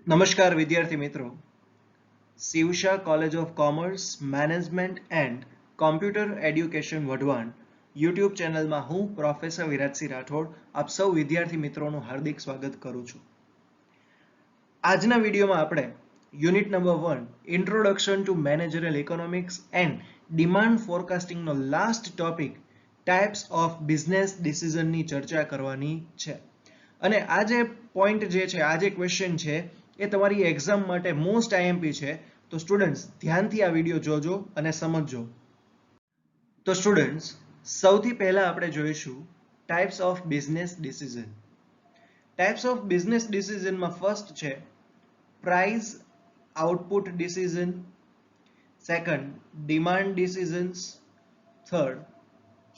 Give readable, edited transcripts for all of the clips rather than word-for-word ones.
નમસ્કાર વિદ્યાર્થી મિત્રો. શિવશા college of commerce management and computer education Wadhwan YouTube ચેનલમાં હું પ્રોફેસર વિરાજસિંહ રાઠોડ આપ સૌ વિદ્યાર્થી મિત્રોનું હાર્દિક સ્વાગત કરું છું. આજના વિડીયોમાં આપણે unit number 1 introduction to managerial economics and demand ફોરકાસ્ટિંગનો last topic types of business ડિસિઝનની ચર્ચા કરવાની છે. અને આ જે પોઈન્ટ જે છે, આ જે ક્વેશ્ચન છે એ તમારી એક્ઝામ માટે મોસ્ટ આઈએમપી છે. તો સ્ટુડન્ટ્સ ધ્યાનથી આ વિડીયો જોજો અને સમજજો. તો સ્ટુડન્ટ્સ સૌથી પહેલા આપણે જોઈશું types of business decision. Types of business ડિસિઝનમાં ફર્સ્ટ છે price output decision, second demand decisions, third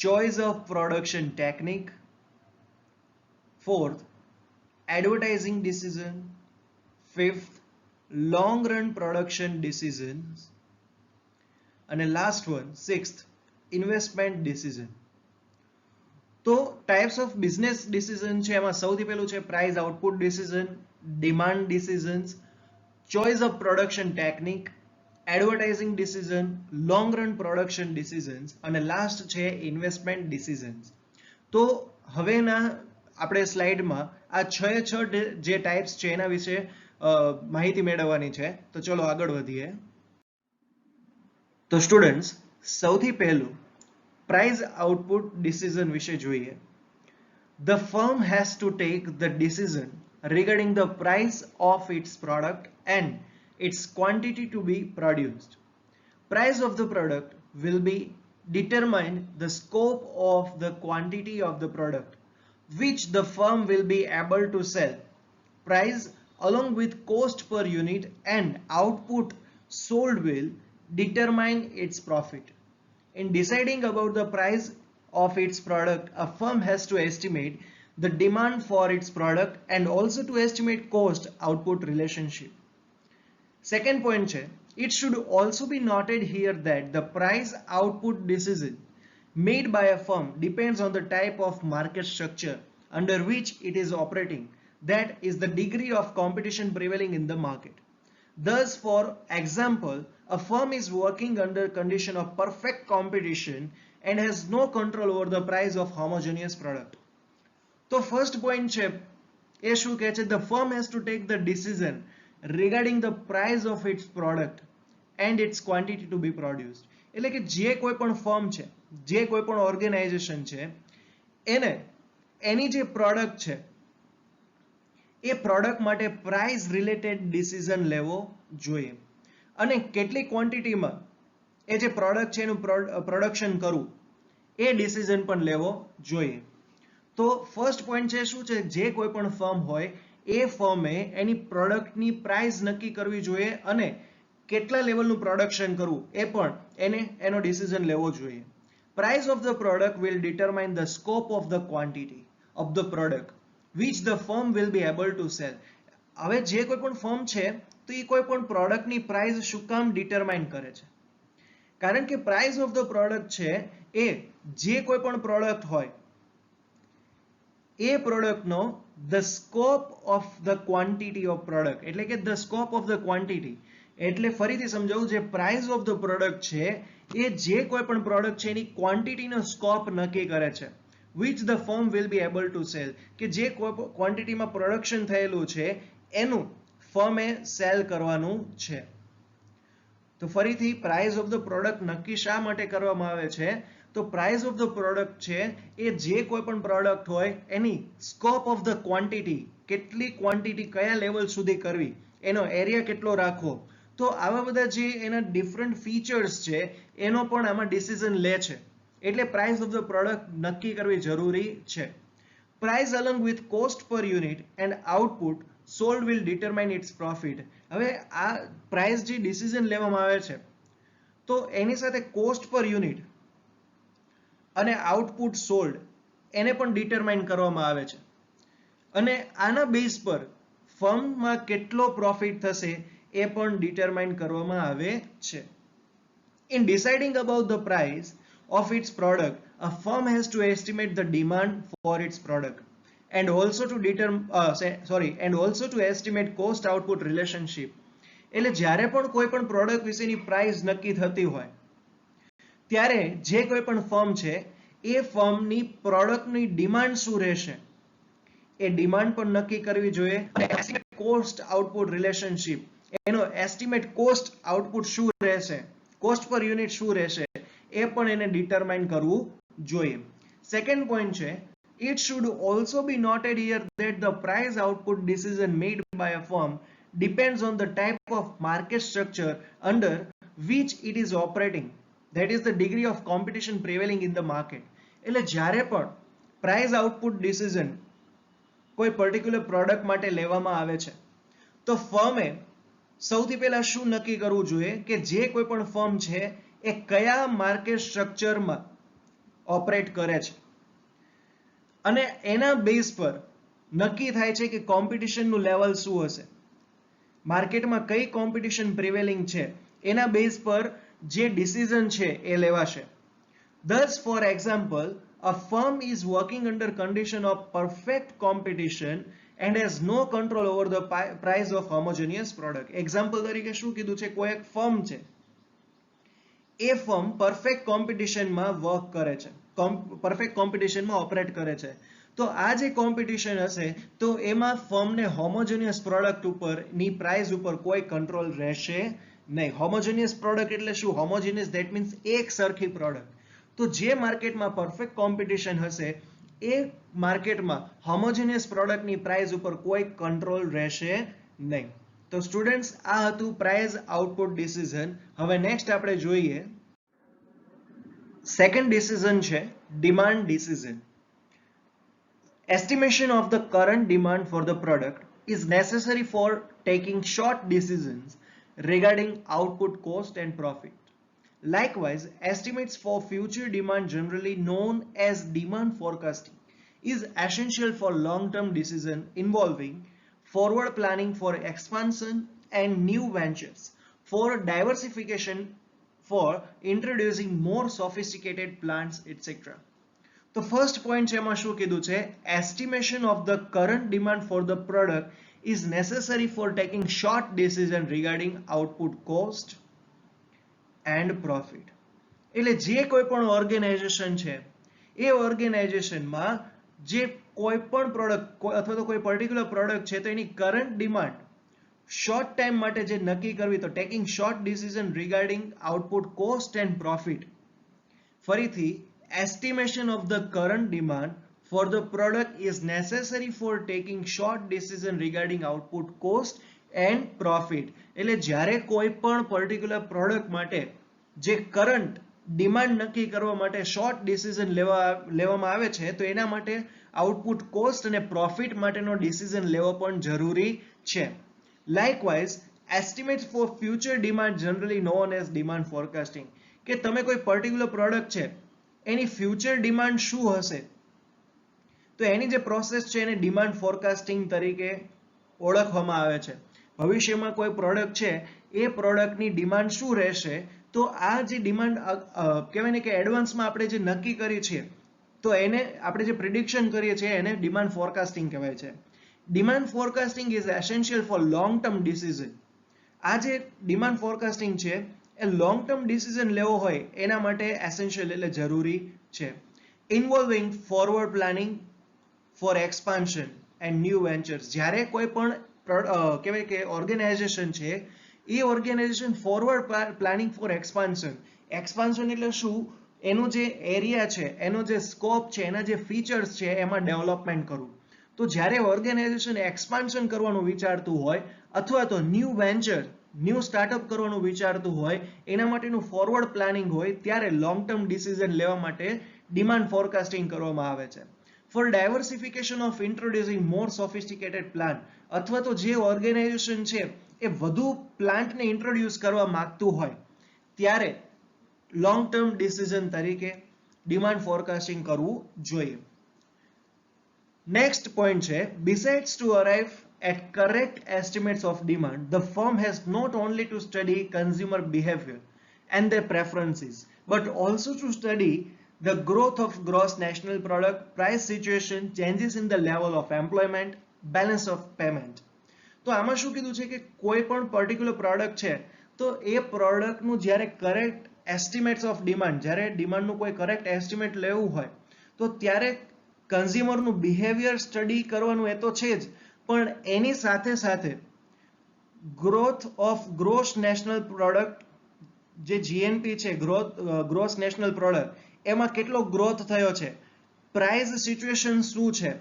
choice of production technique, fourth advertising decision, fifth long run production decisions, and last one sixth investment decision. તો types of business decision છે એમાં સૌથી પહેલું છે price output decision, demand decisions, choice of production technique, advertising decision, long run production decisions અને last છે investment decisions. તો હવેના આપણે સ્લાઇડમાં આ છ જે ટાઈપ્સ છે એના વિશે માહિતી મેળવવાની છે. તો ચલો આગળ વધીએ. તો સ્ટુડન્ટ્સ સૌથી પહેલું પ્રાઇસ આઉટપુટ ડિસિઝન વિશે જોઈએ. The firm has to take the decision regarding the price of its product and its quantity to be produced. Price of the product will be determine the scope of the quantity of the product which the firm will be able to sell. Price along with cost per unit and output sold will determine its profit. In deciding about the price of its product, a firm has to estimate the demand for its product and also to estimate cost output relationship. Second point છે, it should also be noted here that the price output decision made by a firm depends on the type of market structure under which it is operating, that is the degree of competition prevailing in the market. Thus, for example, a firm is working under condition of perfect competition and has no control over the price of homogeneous product. તો first point છે એ શું કહે છે, the firm has to take the decision regarding the price of its product and its quantity to be produced. એટલે કે જે કોઈ પણ ફર્મ છે, જે કોઈ પણ ઓર્ગેનાઇઝેશન છે, એને એની જે પ્રોડક્ટ છે એ પ્રોડક્ટ માટે પ્રાઇસ રિલેટેડ ડિસિઝન લેવો જોઈએ અને કેટલી ક્વોન્ટિટીમાં એ જે પ્રોડક્ટ છે એનું પ્રોડક્શન કરવું એ ડિસિઝન પણ લેવો જોઈએ. તો ફર્સ્ટ પોઈન્ટ છે શું છે, જે કોઈ પણ ફર્મ હોય એ ફર્મે એની પ્રોડક્ટની પ્રાઇસ નક્કી કરવી જોઈએ અને કેટલા લેવલનું પ્રોડક્શન કરવું એ પણ એને એનો ડિસિઝન લેવો જોઈએ. Price of the product will determine the scope of the quantity of the product which the firm will be able to sell. હવે જે કોઈ પણ ફર્મ છે તો એ કોઈ પણ પ્રોડક્ટની પ્રાઇસ શું કામ ડિટરમાઇન કરે છે? કારણ કે પ્રાઇસ ઓફ ધ પ્રોડક્ટ છે એ જે કોઈ પણ પ્રોડક્ટ હોય એ પ્રોડક્ટનો the scope of the quantity of product, એટલે કે the scope of the quantity, એટલે ફરીથી સમજાવું, જે પ્રાઇસ ઓફ ધ પ્રોડક્ટ છે એ જે કોઈ પણ પ્રોડક્ટ છે એની ક્વોન્ટિટીનો સ્કોપ નક્કી કરે છે, which the firm will be able to sell, કે જે ક્વોન્ટિટીમાં પ્રોડક્શન થયેલું છે એનું ફર્મે સેલ કરવાનું છે. તો ફરીથી પ્રાઇસ ઓફ ધ પ્રોડક્ટ નક્કી શા માટે કરવામાં આવે છે? તો પ્રાઇસ ઓફ ધ પ્રોડક્ટ છે એ જે કોઈ પણ પ્રોડક્ટ હોય એની સ્કોપ ઓફ ધ ક્વોન્ટિટી, કેટલી ક્વોન્ટિટી કયા લેવલ સુધી કરવી, એનો એરિયા કેટલો રાખવો, તો આવા બધા જે એના ડિફરન્ટ ફીચર્સ છે એનો પણ આમાં ડિસિઝન લે છે. એટલે પ્રાઇસ ઓફ ધ પ્રોડક્ટ નક્કી કરવી જરૂરી છે. Price along with cost per unit and output sold will determine its profit. હવે આ પ્રાઇસ જે ડિસિઝન લેવામાં આવે છે તો એની સાથે કોસ્ટ પર યુનિટ અને આઉટપુટ સોલ્ડ એને પણ ડિટરમાઇન કરવામાં આવે છે અને આના બેઝ પર ફર્મમાં કેટલો પ્રોફિટ થશે એ પણ ડિટરમાઇન કરવામાં આવે છે. In deciding about the price of its product, a firm has to estimate the demand for its product. and also to and also to estimate cost output relationship. એટલે જ્યારે પણ કોઈ પણ પ્રોડક્ટ વિશેની પ્રાઇસ નક્કી થતી હોય ત્યારે જે કોઈ પણ ફર્મ છે એ ફર્મની પ્રોડક્ટની ડિમાન્ડ શું રહેશે એ ડિમાન્ડ પણ નક્કી કરવી જોઈએ. કોસ્ટ આઉટપુટ રિલેશનશિપ, એનો એસ્ટિમેટ કોસ્ટ આઉટપુટ શું રહેશે, કોસ્ટ પર યુનિટ શું રહેશે એ પણ એને ડિટરમાઇન કરવું જોઈએ. સેકન્ડ પોઈન્ટ છે, it should also be noted here that the price output decision made by a firm depends on the type of market structure under which it is operating, that is the degree of competition prevailing in the market. એટલે જ્યારે પણ price output decision કોઈ particular product માટે લેવામાં આવે છે તો ફર્મે સૌથી પહેલા શું નક્કી કરવું જોઈએ કે જે કોઈ પણ ફર્મ છે એ કયા માર્કેટ સ્ટ્રક્ચરમાં ઓપરેટ કરે છે અને એના બેઝ પર નક્કી થાય છે કે કોમ્પિટિશનનું લેવલ શું હશે, માર્કેટમાં કઈ કોમ્પિટિશન પ્રિવેલિંગ છે એના બેઝ પર જે ડિસિઝન છે એ લેવાશે. Thus, for example, a firm is working under condition of perfect competition and has no control over the price of homogeneous product. Example તરીકે શું કીધું છે, કોઈ એક ફર્મ છે એ ફર્મ પરફેક્ટ કોમ્પિટિશનમાં વર્ક કરે છે, પરફેક્ટ કોમ્પિટિશનમાં ઓપરેટ કરે છે. તો આ જે કોમ્પિટિશન હશે તો એમાં ફર્મને હોમોજેનિયસ પ્રોડક્ટ ઉપર ની પ્રાઇસ ઉપર કોઈ કંટ્રોલ રહેશે નહીં. હોમોજેનિયસ પ્રોડક્ટ એટલે શું? હોમોજેનિયસ ધેટ મીન્સ એક સરખી પ્રોડક્ટ. તો જે માર્કેટમાં પરફેક્ટ કોમ્પિટિશન હશે એ માર્કેટમાં હોમોજેનિયસ પ્રોડક્ટની પ્રાઇસ ઉપર કોઈ કંટ્રોલ રહેશે નહીં. તો સ્ટુડન્ટ્સ આ હતું પ્રાઇસ આઉટપુટ ડિસિઝન. હવે નેક્સ્ટ આપણે જોઈએ સેકન્ડ ડિસિઝન છે demand decision. Estimation of the current demand for the product is necessary for taking short decisions regarding output cost and profit. Likewise, estimates for future demand, generally known as demand forecasting, is essential for long-term decision involving forward planning for expansion and new ventures, for diversification, for introducing more sophisticated plants, etc. તો first point છે એમાં શું કીધું છે, estimation of the current demand for the product is necessary four taking short decision regarding output cost and profit. એટલે જે કોઈ પણ ઓર્ગેનાઇઝેશન છે એ ઓર્ગેનાઇઝેશનમાં જે કોઈ પણ પ્રોડક્ટ અથવા તો કોઈ પર્ટિક્યુલર પ્રોડક્ટ છે તો એની કરંટ ડિમાન્ડ શોર્ટ ટાઈમ માટે જે નક્કી કરવી, તો taking short decision regarding output cost and profit. ફરીથી, estimation of the current demand for the product is necessary for taking short decision regarding output cost and profit. એટલે જ્યારે કોઈ પણ પર્ટિક્યુલર પ્રોડક્ટ માટે જે કરંટ ડિમાન્ડ નક્કી કરવા માટે શોર્ટ ડિસિઝન લેવામાં આવે છે તો એના માટે આઉટપુટ કોસ્ટ અને પ્રોફિટ માટેનો ડિસિઝન લેવો પણ જરૂરી છે. Likewise, estimates for future demand, generally known as demand forecasting, કે તમે કોઈ પર્ટિક્યુલર પ્રોડક્ટ છે એની ફ્યુચર ડિમાન્ડ શું હશે તો એની જે પ્રોસેસ છે એને ડિમાન્ડ ફોરકાસ્ટિંગ તરીકે ઓળખવામાં આવે છે. ભવિષ્યમાં કોઈ પ્રોડક્ટ છે એ પ્રોડક્ટની ડિમાન્ડ શું રહેશે તો આ જે ડિમાન્ડ કહેવાય ને કે એડવાન્સમાં આપણે જે નક્કી કરી છે તો એને આપણે જે પ્રિડિક્શન કરીએ છીએ એને ડિમાન્ડ ફોરકાસ્ટિંગ કહેવાય છે. Demand forecasting is essential four long term decision. આ જે ડિમાન્ડ ફોરકાસ્ટિંગ છે એ લોંગ ટર્મ ડિસિઝન લેવો હોય એના માટે એસેન્શિયલ એટલે જરૂરી છે. Involving forward planning for expansion and new ventures. જ્યારે કોઈ પણ કહેવાય કે ઓર્ગેનાઇઝેશન છે એ organization forward planning for expansion, expansion એટલે શું, એનું જે એરિયા છે, એનો જે સ્કોપ છે, એના જે ફીચર્સ છે એમાં ડેવલપમેન્ટ કરવું. તો જ્યારે ઓર્ગેનાઇઝેશન એક્સપાન્શન કરવાનું વિચારતું હોય અથવા તો ન્યૂ વેન્ચર, ન્યૂ સ્ટાર્ટઅપ કરવાનું વિચારતું હોય એના માટેનું ફોરવર્ડ પ્લાનિંગ હોય ત્યારે લોંગ ટર્મ ડિસિઝન લેવા માટે ડિમાન્ડ ફોરકાસ્ટિંગ કરવામાં આવે છે. For diversification of introducing more sophisticated plant, અથવા તો જે ઓર્ગેનાઇઝેશન છે એ વધુ પ્લાન્ટને ઇન્ટ્રોડ્યુસ કરવા માંગતું હોય ત્યારે લોંગ ટર્મ ડિસિઝન તરીકે ડિમાન્ડ ફોરકાસ્ટિંગ કરવું જોઈએ. નેક્સ્ટ પોઈન્ટ છે, besides to arrive at correct estimates of demand, the firm has not only to study consumer behavior and their preferences, but also to study the growth of gross national product, price situation, changes in the level of employment, balance of payment. તો આમાં શું કીધું છે કે કોઈ પણ particular product છે તો એ પ્રોડક્ટનું જ્યારે કરેક્ટ એસ્ટિમેટ્સ ઓફ ડિમાન્ડ, જ્યારે ડિમાન્ડનું કોઈ કરેક્ટ એસ્ટિમેટ લેવું હોય તો ત્યારે કન્ઝ્યુમરનું બિહેવિયર સ્ટડી કરવાનું એ તો છે જ, પણ એની સાથે સાથે growth of gross national product, જે જીએનપી છે, ગ્રોસ નેશનલ પ્રોડક્ટ, એમાં કેટલો ગ્રોથ થયો છે, પ્રાઇસ સિચ્યુએશન શું છે,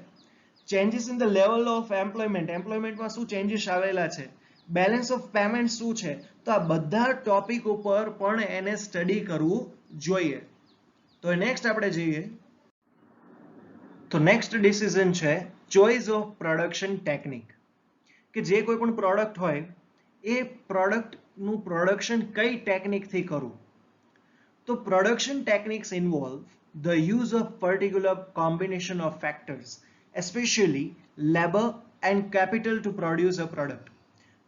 changes in the level of employment, એમ્પ્લોયમેન્ટમાં શું ચેન્જીસ આવેલા છે, બેલેન્સ ઓફ પેમેન્ટ શું છે, તો આ બધા ટોપિક ઉપર પણ એને સ્ટડી કરવું જોઈએ. તો નેક્સ્ટ આપણે જઈએ તો નેક્સ્ટ ડિસિઝન છે ચોઇસ ઓફ પ્રોડક્શન ટેકનિક, કે જે કોઈ પણ પ્રોડક્ટ હોય એ પ્રોડક્ટનું પ્રોડક્શન કઈ ટેકનિકથી કરવું. તો production techniques involve the use of particular combination of factors, especially labor and capital to produce a product.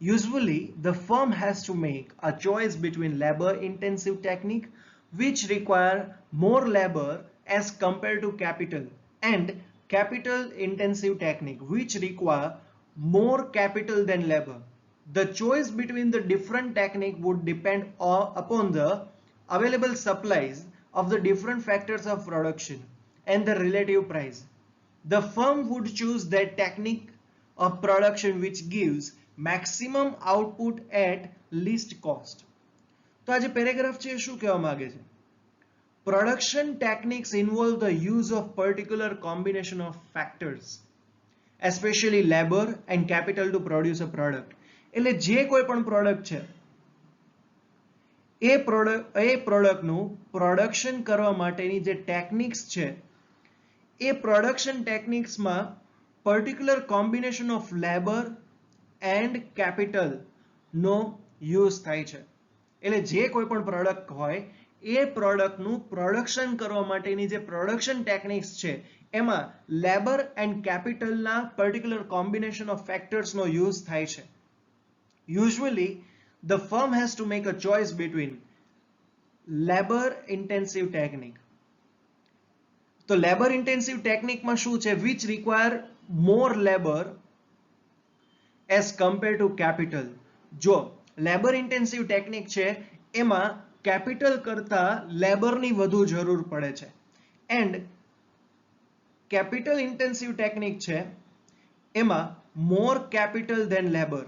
Usually, the firm has to make a choice between labor-intensive technique, which require more labor as compared to capital, and capital-intensive technique, which require more capital than labor. The choice between the different technique would depend upon the available supplies of the different factors of production and the relative price. The firm would choose that technique of production which gives maximum output at least cost. તો આ જે paragraph છે એ શું કહેવા માંગે છે? Production techniques involve the use of particular combination of factors, especially labour and capital to produce a product. એટલે જે કોઈ પણ પ્રોડક્ટ છે એ પ્રોડક્ટનું પ્રોડક્શન કરવા માટેની જે ટેકનિક્સ છે એ પ્રોડક્શન ટેકનિક્સમાં particular combination of labour and કેપિટલનો યુઝ થાય છે. એટલે જે કોઈ પણ પ્રોડક્ટ હોય એ પ્રોડક્ટનું પ્રોડક્શન કરવા માટેની જે પ્રોડક્શન ટેકનિક્સ છે એમાં લેબર એન્ડ કેપિટલના પર્ટિક્યુલર કોમ્બિનેશન ઓફ ફેક્ટર્સનો યુઝ થાય છે. Usually, the firm has to make a choice between labor-intensive technique. તો લેબર ઇન્ટેન્સિવ ટેકનિકમાં શું છે? which require more labor as compared to capital. જો લેબર ઇન્ટેન્સિવ ટેકનિક છે એમાં કેપિટલ કરતા લેબરની વધુ જરૂર પડે છે, એન્ડ કેપિટલ ઇન્ટેન્સિવ ટેકનિક છે એમાં મોર કેપિટલ ધેન લેબર,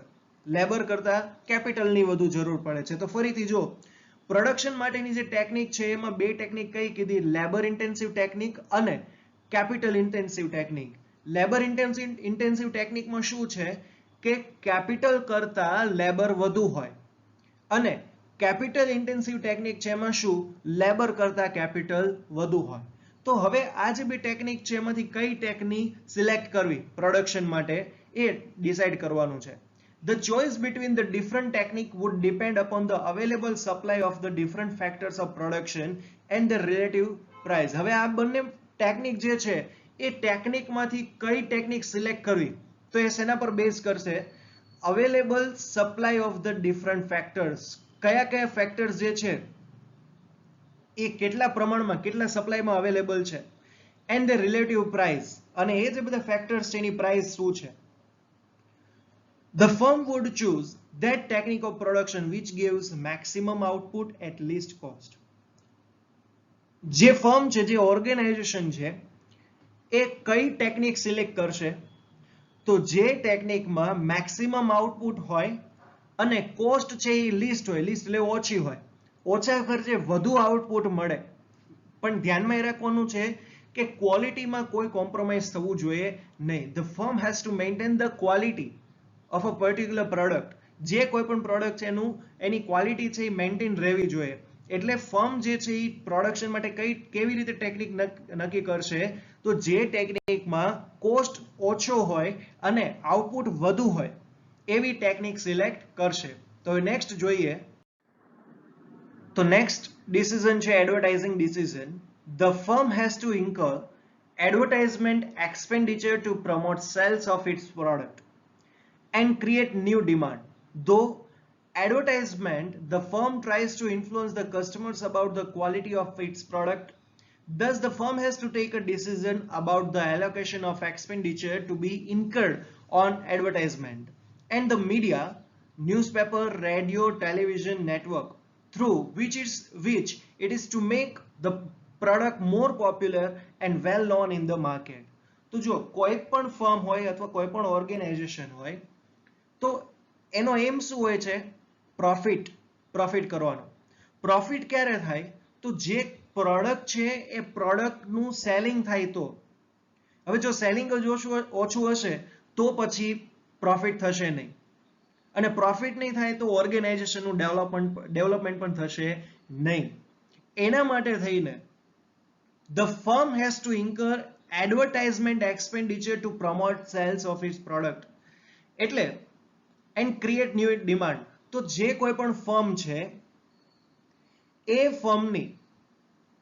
લેબર કરતા કેપિટલની વધુ જરૂર પડે છે. તો ફરીથી જો પ્રોડક્શન માટેની જે ટેકનિક છે એમાં બે ટેકનિક કઈ કીધી? લેબર ઇન્ટેન્સિવ ટેકનિક અને capital intensive technique. Labour intensive ટેકનિકમાં શું છે કે કેપિટલ કરતા લેબર વધુ હોય, અને કેપિટલ ઇન્ટેન્સિવ ટેકનિક છે એમાં શું? લેબર કરતા કેપિટલ વધુ હોય. તો હવે આ જે બે ટેકનિક છે એમાંથી કઈ ટેકનિક સિલેક્ટ કરવી પ્રોડક્શન માટે એ ડિસાઇડ કરવાનું છે. The choice between the different technique would depend upon the available supply of the different factors of production and the relative price. હવે આ બંને ટેકનિક જે છે એ ટેકનિકમાંથી કઈ ટેકનિક સિલેક્ટ કરવી તો એ શેના પર બેઝ કરશે? Available supply of the different factors, કયા કયા ફેક્ટર્સ જે છે એ કેટલા પ્રમાણમાં, કેટલા સપ્લાયમાં અવેલેબલ છે, એન્ડ ધ રિલેટિવ પ્રાઇસ, અને એ જે બધા ફેક્ટર્સ છે એની પ્રાઇસ શું છે. The firm would choose that technique of production which gives maximum output at least cost. જે ફર્મ છે, જે ઓર્ગેનાઇઝેશન છે એ કઈ ટેકનિક સિલેક્ટ કરશે? તો જે ટેકનિકમાં મેક્સિમમ આઉટપુટ હોય અને કોસ્ટ છે એ લિસ્ટ હોય, લિસ્ટ એટલે ઓછી હોય, ઓછા ખર્ચે વધુ આઉટપુટ મળે. પણ ધ્યાનમાં એ રાખવાનું છે કે ક્વોલિટીમાં કોઈ કોમ્પ્રોમાઇઝ થવું જોઈએ નહીં. The firm has to maintain the quality of a particular product. જે કોઈ પણ પ્રોડક્ટ છે એની ક્વોલિટી છે એ મેન્ટેન રહેવી જોઈએ. એટલે ફર્મ જે છે એ પ્રોડક્શન માટે કેવી રીતે ટેકનિક નક્કી કરશે? તો જે ટેકનિકમાં કોસ્ટ ઓછો હોય અને આઉટપુટ વધુ હોય એવી ટેકનિક સિલેક્ટ કરશે. તો નેક્સ્ટ જોઈએ તો નેક્સ્ટ ડિસિઝન છે advertising decision. The firm has to incur advertisement expenditure to promote sales of its product and create new demand. Though advertisement, the firm tries to influence the customers about the quality of its product, Thus, the firm has to take a decision about the allocation of expenditure to be incurred on advertisement and the media, newspaper, radio, television network through which it is to make the product more popular and well known in the market. તો જો કોઈ પણ firm હોય અથવા કોઈ પણ organisation હોય તો એનો એમ શું હોય છે? પ્રોફિટ કરવાનો. પ્રોફિટ ક્યારે થાય? તો જે પ્રોડક્ટ છે એ પ્રોડક્ટનું સેલિંગ થાય તો. હવે જો સેલિંગ જ ઓછું હશે તો પછી પ્રોફિટ થશે નહીં, અને પ્રોફિટ નહીં થાય તો ઓર્ગેનાઇઝેશનનું ડેવલપમેન્ટ પણ થશે નહીં. એના માટે થઈને the firm has to incur advertisement expenditure to promote sales of its product એટલે and create new demand. તો જે કોઈ પણ ફર્મ છે એ ફર્મની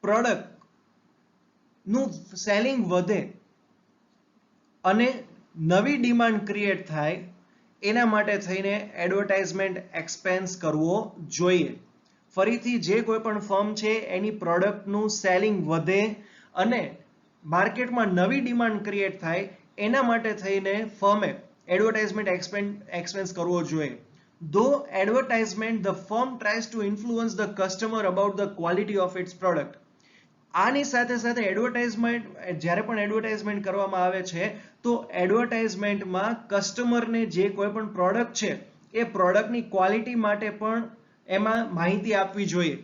પ્રોડક્ટનું સેલિંગ વધે અને નવી ડિમાન્ડ ક્રિએટ થાય એના માટે થઈને એડવર્ટાઇઝમેન્ટ એક્સપેન્સ કરવો જોઈએ. ફરીથી જે કોઈ પણ ફર્મ છે એની પ્રોડક્ટનું સેલિંગ વધે અને માર્કેટમાં નવી ડિમાન્ડ ક્રિએટ થાય એના માટે થઈને ફર્મે એડવર્ટાઇઝમેન્ટ એક્સપેન્સ કરવો જોઈએ. Though advertisement, the firm tries to influence the customer about the quality of its product. આની સાથે સાથે એડવર્ટાઇઝમેન્ટ જ્યારે પણ એડવર્ટાઇઝમેન્ટ કરવામાં આવે છે તો એડવર્ટાઇઝમેન્ટમાં કસ્ટમરને જે કોઈ પણ પ્રોડક્ટ છે એ પ્રોડક્ટની ક્વોલિટી માટે પણ એમાં માહિતી આપવી જોઈએ.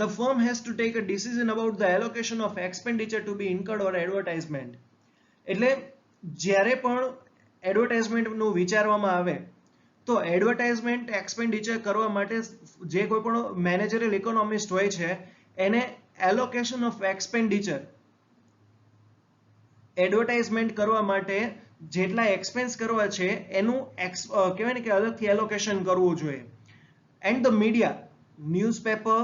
The firm has to take a decision about the allocation of expenditure to be incurred on advertisement. એટલે જ્યારે પણ એડવર્ટાઇઝમેન્ટનું વિચારવામાં આવે તો એડવર્ટાઇઝમેન્ટ એક્સપેન્ડિચર કરવા માટે જે કોઈ પણ મેનેજરિયલ ઇકોનોમિસ્ટ હોય છે એને એલોકેશન ઓફ એક્સપેન્ડિચર એડવર્ટાઇઝમેન્ટ કરવા માટે જેટલા એક્સપેન્સ કરવા છે એનું કહેવાય ને કે અલગથી એલોકેશન કરવું જોઈએ. And the media, newspaper,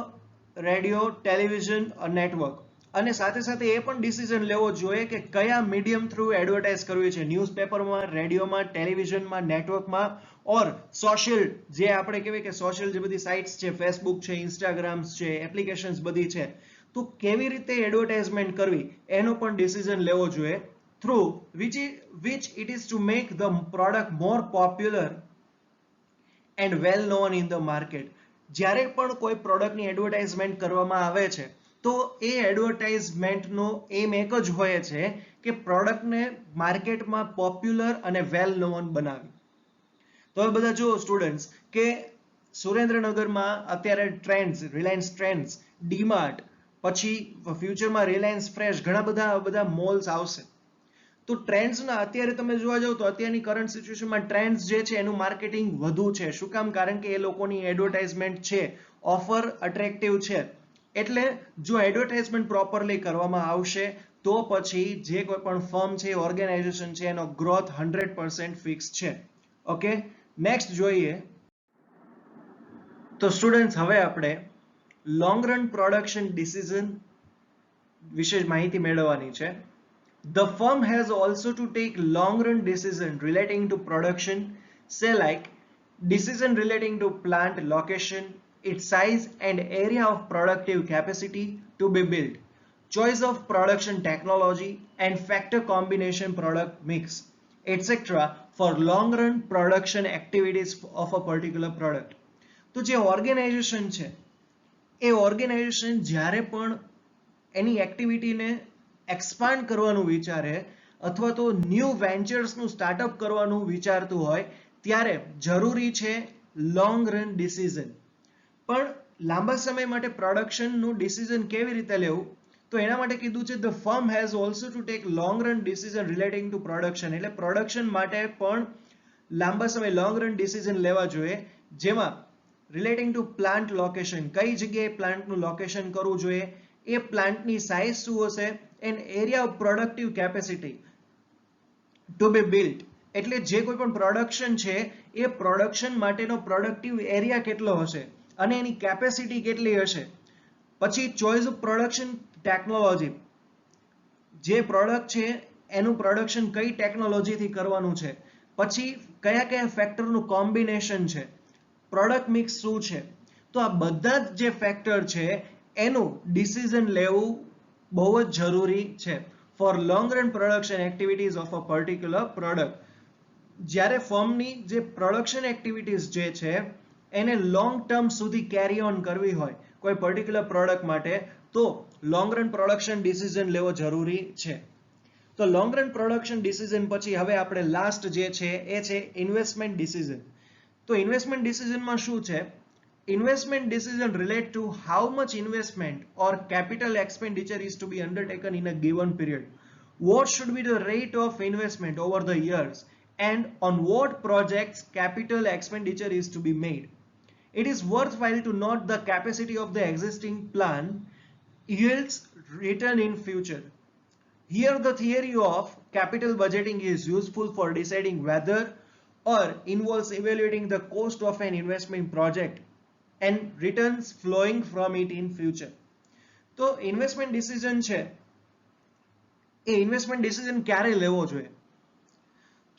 radio, television, network, અને સાથે સાથે એ પણ ડિસિઝન લેવો જોઈએ કે કયા મીડિયમ થ્રુ એડવર્ટાઇઝ કરવી છે, ન્યૂઝપેપરમાં, રેડિયોમાં, ટેલિવિઝનમાં, નેટવર્કમાં, ઓર સોશિયલ જે આપણે કહેવાય કે સોશિયલ જે બધી સાઇટ્સ છે, ફેસબુક છે, ઇન્સ્ટાગ્રામ છે, એપ્લિકેશન્સ બધી છે, તો કેવી રીતે એડવર્ટાઇઝમેન્ટ કરવી એનો પણ ડિસિઝન લેવો જોઈએ. Through which it is to make the product more popular and well known in the market. જ્યારે પણ કોઈ પ્રોડક્ટની એડવર્ટાઇઝમેન્ટ કરવામાં આવે છે તો એ એડવર્ટાઇઝમેન્ટનો એમ એક જ હોય છે કે પ્રોડક્ટને માર્કેટમાં પોપ્યુલર અને વેલ નોન બનાવી. તો હવે બધા જુઓ સ્ટુડન્ટ્સ કે સુરેન્દ્રનગરમાં અત્યારે ટ્રેન્ડ્સ, રિલાયન્સ ટ્રેન્ડ્સ, ડીમાર્ટ, પછી ફ્યુચરમાં રિલાયન્સ ફ્રેશ, ઘણા બધા મોલ્સ આવશે. તો ટ્રેન્ડ્સના અત્યારે તમે જોવા જાવ તો અત્યારની કરંટ સિચ્યુએશનમાં ટ્રેન્ડ્સ જે છે એનું માર્કેટિંગ વધુ છે. શું કામ? કારણ કે એ લોકોની એડવર્ટાઇઝમેન્ટ છે, ઓફર અટ્રેક્ટિવ છે. એટલે જો એડવર્ટાઇઝમેન્ટ પ્રોપરલી કરવામાં આવશે તો પછી જે કોઈ પણ ફર્મ છે, ઓર્ગેનાઇઝેશન છે, એનો ગ્રોથ 100% ફિક્સ છે. ઓકે, નેક્સ્ટ જોઈએ. તો સ્ટુડન્ટ્સ હવે આપણે લોંગ રન પ્રોડક્શન ડિસિઝન વિશે માહિતી મેળવવાની છે. The firm has also to take long run decision relating to production, say like decision relating to plant location, its size and area of productive capacity to be built, choice of production technology and factor combination product mix, etc. for long run production activities of a particular product. તો જે organisation છે એ organisation જ્યારે પણ એની એક્ટિવિટીને expand કરવાનું વિચારે અથવા તો ન્યૂ વેન્ચર્સનું સ્ટાર્ટઅપ કરવાનું વિચારતું હોય ત્યારે જરૂરી છે લોંગ રન ડિસિઝન. પણ લાંબા સમય માટે પ્રોડક્શનનું ડિસિઝન કેવી રીતે લેવું? તો એના માટે કીધું છે the firm has also to take long run decision relating two production. એટલે પ્રોડક્શન માટે પણ લાંબા સમય લોંગ રન ડિસિઝન લેવા જોઈએ, જેમાં રિલેટિંગ ટુ પ્લાન્ટ લોકેશન, કઈ જગ્યાએ પ્લાન્ટનું લોકેશન કરવું જોઈએ, એ પ્લાન્ટની સાઇઝ શું હશે, and area of productive capacity to be built. એટલે જે કોઈ પણ પ્રોડક્શન છે એ પ્રોડક્શન માટેનો પ્રોડક્ટિવ એરિયા કેટલો હશે અને એની કેપેસિટી કેટલી હશે. પછી ચોઇસ ઓફ પ્રોડક્શન ટેકનોલોજી, જે પ્રોડક્ટ છે એનું પ્રોડક્શન કઈ ટેકનોલોજીથી કરવાનું છે. પછી કયા કયા ફેક્ટરનું કોમ્બિનેશન છે, પ્રોડક્ટ મિક્સ શું છે. તો આ બધા જ જે ફેક્ટર છે એનું ડિસિઝન લેવું બહુ જ જરૂરી છે four long run production activities of a particular product. જ્યારે ફર્મની જે પ્રોડક્શન એક્ટિવિટીઝ જે છે એને લોંગ ટર્મ સુધી કેરી ઓન કરવી હોય કોઈ પર્ટિક્યુલર પ્રોડક્ટ માટે, તો લોંગ રન પ્રોડક્શન ડિસિઝન લેવો જરૂરી છે. તો લોંગ રન પ્રોડક્શન ડિસિઝન પછી હવે આપણે લાસ્ટ જે છે એ છે ઇન્વેસ્ટમેન્ટ ડિસિઝન. તો ઇન્વેસ્ટમેન્ટ ડિસિઝનમાં શું છે? Investment decision relate to how much investment or capital expenditure is to be undertaken in a given period. What should be the rate of investment over the years and on what projects capital expenditure is to be made. It is worthwhile to note the capacity of the existing plan yields return in future. Here the theory of capital budgeting is useful for deciding whether or involves evaluating the cost of an investment project and returns flowing from it in future. તો investment decision છે એ investment decision ક્યારે લેવો જોઈએ?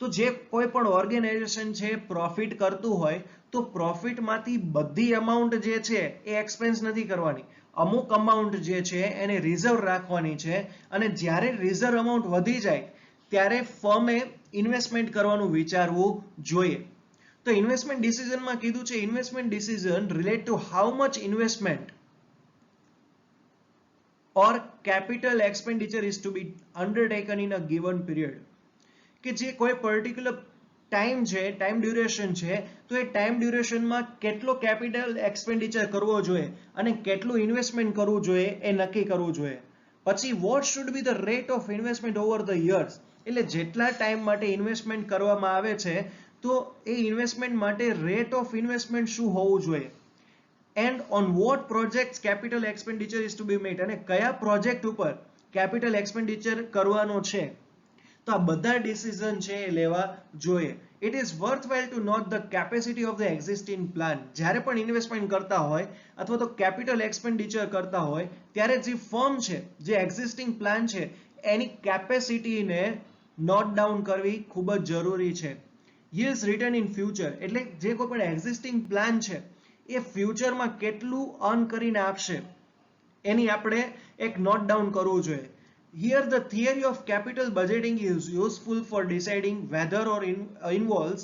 તો જે કોઈ પણ organisation છે પ્રોફિટ કરતું હોય તો પ્રોફિટમાંથી બધી અમાઉન્ટ જે છે એ એક્સપેન્સ નથી કરવાની, અમુક અમાઉન્ટ જે છે એને રિઝર્વ રાખવાની છે, અને જ્યારે રિઝર્વ અમાઉન્ટ વધી જાય ત્યારે ફર્મે ઇન્વેસ્ટમેન્ટ કરવાનું વિચારવું જોઈએ. તો ઇન્વેસ્ટમેન્ટ ડિસિઝનમાં કીધું છે investment decision relate to how much investment or capital expenditure is to be undertaken in a given period. કે જે કોઈ પર્ટિક્યુલર ટાઈમ છે, ટાઈમ ડ્યુરેશન છે, તો એ ટાઈમ ડ્યુરેશનમાં કેટલો કેપિટલ એક્સપેન્ડિચર કરવો જોઈએ અને કેટલું ઇન્વેસ્ટમેન્ટ કરવું જોઈએ એ નક્કી કરવું જોઈએ. પછી what should be the rate of investment over the years, એટલે જેટલા ટાઈમ માટે ઇન્વેસ્ટમેન્ટ કરવામાં આવે છે તો એ ઇન્વેસ્ટમેન્ટ માટે રેટ ઓફ ઇન્વેસ્ટમેન્ટ શું હોવું જોઈએ. And on what projects capital expenditure is to be made, અને કયા પ્રોજેક્ટ ઉપર કેપિટલ એક્સપેન્ડિચર કરવાનો છે. તો આ બધા ડિસિઝન છે એ લેવા જોઈએ. It is worthwhile to note the capacity of the existing plan. જ્યારે પણ ઇન્વેસ્ટમેન્ટ કરતા હોય અથવા તો કેપિટલ એક્સપેન્ડિચર કરતા હોય ત્યારે જે ફર્મ છે, જે એક્ઝિસ્ટિંગ પ્લાન છે એની કેપેસિટીને નોટ ડાઉન કરવી ખૂબ જ જરૂરી છે. yields return in future, એટલે જે કોઈ પણ એક્ઝિસ્ટિંગ પ્લાન છે એ ફ્યુચરમાં કેટલું અર્ન કરીને આપશે એની આપણે એક નોટ ડાઉન કરવું જોઈએ. Here the theory of capital budgeting is useful for deciding whether or involves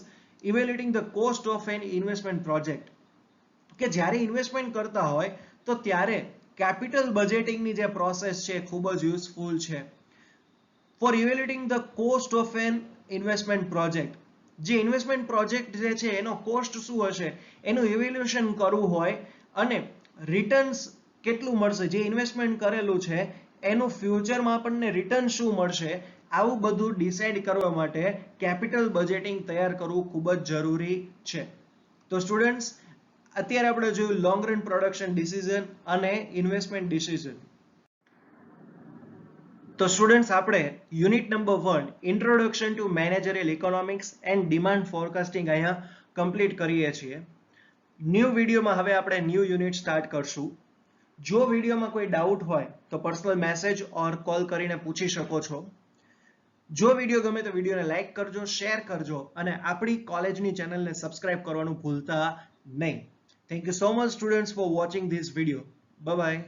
evaluating the cost of an investment project. કે જ્યારે ઇન્વેસ્ટમેન્ટ કરતા હોય તો ત્યારે કેપિટલ બજેટિંગની જે પ્રોસેસ છે ખૂબ જ યુઝફુલ છે for evaluating the cost of an investment project. જે ઇન્વેસ્ટમેન્ટ પ્રોજેક્ટ જે છે એનો કોસ્ટ શું હશે એનું ઇવેલ્યુએશન કરવું હોય અને રિટર્ન્સ કેટલું મળશે, જે ઇન્વેસ્ટમેન્ટ કરેલું છે એનું ફ્યુચરમાં આપણને રિટર્ન શું મળશે, આવું બધું ડિસાઇડ કરવા માટે કેપિટલ બજેટિંગ તૈયાર કરવું ખૂબ જ જરૂરી છે. તો સ્ટુડન્ટ્સ, અત્યારે આપણે જોયું લોંગ રન પ્રોડક્શન ડિસિઝન અને ઇન્વેસ્ટમેન્ટ ડિસિઝન. તો સ્ટુડન્ટ્સ, આપણે unit number 1 introduction to managerial economics and demand forecasting અહીંયા કમ્પ્લીટ કરીએ છીએ. ન્યૂ વિડીયોમાં હવે આપણે ન્યૂ યુનિટ સ્ટાર્ટ કરશું. જો વિડીયોમાં કોઈ ડાઉટ હોય તો પર્સનલ મેસેજ ઓર કોલ કરીને પૂછી શકો છો. જો વિડીયો ગમે તો વિડીયોને લાઈક કરજો, શેર કરજો અને આપણી કોલેજની ચેનલને સબસ્ક્રાઇબ કરવાનું ભૂલતા નહીં. Thank you so much students for watching this video. Bye bye.